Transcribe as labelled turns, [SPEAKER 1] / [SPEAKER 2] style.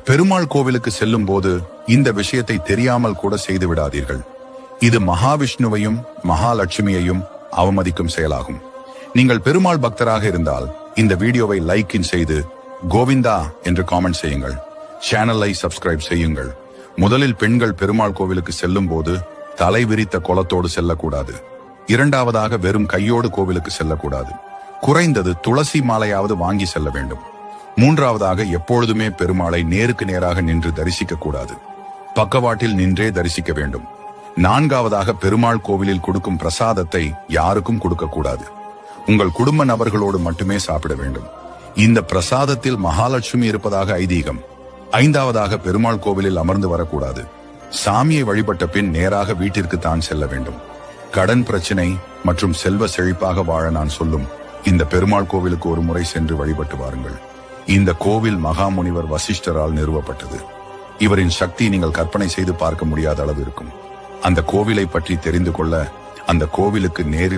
[SPEAKER 1] பெருமாள் கோவிலுக்கு செல்லும் போது இந்த விஷயத்தை தெரியாமல் கூட செய்து விடாதீர்கள். இது மகாவிஷ்ணுவையும் மகாலட்சுமியையும் அவமதிக்கும் செயலாகும். நீங்கள் பெருமாள் பக்தராக இருந்தால் இந்த வீடியோவை லைக் செய்து கோவிந்தா என்று காமெண்ட் செய்யுங்கள். சேனலை சப்ஸ்கிரைப் செய்யுங்கள். முதலில் பெண்கள் பெருமாள் கோவிலுக்கு செல்லும் போது தலை விரித்த கோலத்தோடு செல்லக்கூடாது. இரண்டாவதாக வெறும் கையோடு கோவிலுக்கு செல்லக்கூடாது. குறைந்தது துளசி மாலையாவது வாங்கி செல்ல வேண்டும். மூன்றாவதாக எப்பொழுதுமே பெருமாளை நேருக்கு நேராக நின்று தரிசிக்க கூடாது. பக்கவாட்டில் நின்றே தரிசிக்க வேண்டும். நான்காவதாக பெருமாள் கோவிலில் கொடுக்கும் பிரசாதத்தை யாருக்கும் கொடுக்க கூடாது. உங்கள் குடும்ப நபர்களோடு மட்டுமே சாப்பிட வேண்டும். இந்த பிரசாதத்தில் மகாலட்சுமி இருப்பதாக ஐதீகம். ஐந்தாவதாக பெருமாள் கோவிலில் அமர்ந்து வரக்கூடாது. சாமியை வழிபட்ட பின் நேராக வீட்டிற்கு தான் செல்ல வேண்டும். கடன் பிரச்சனை மற்றும் செல்வ செழிப்பாக வாழ நான் சொல்லும் இந்த பெருமாள் கோவிலுக்கு ஒரு முறை சென்று வழிபட்டு வாருங்கள். இந்த கோவில் மகாமுனிவர் வசிஷ்டரால் நிறுவப்பட்டது. இவரின் சக்தி நீங்கள் கற்பனை செய்து பார்க்க முடியாத அளவு இருக்கும். அந்த கோவிலை பற்றி தெரிந்து கொள்ள அந்த கோவிலுக்கு நேரில்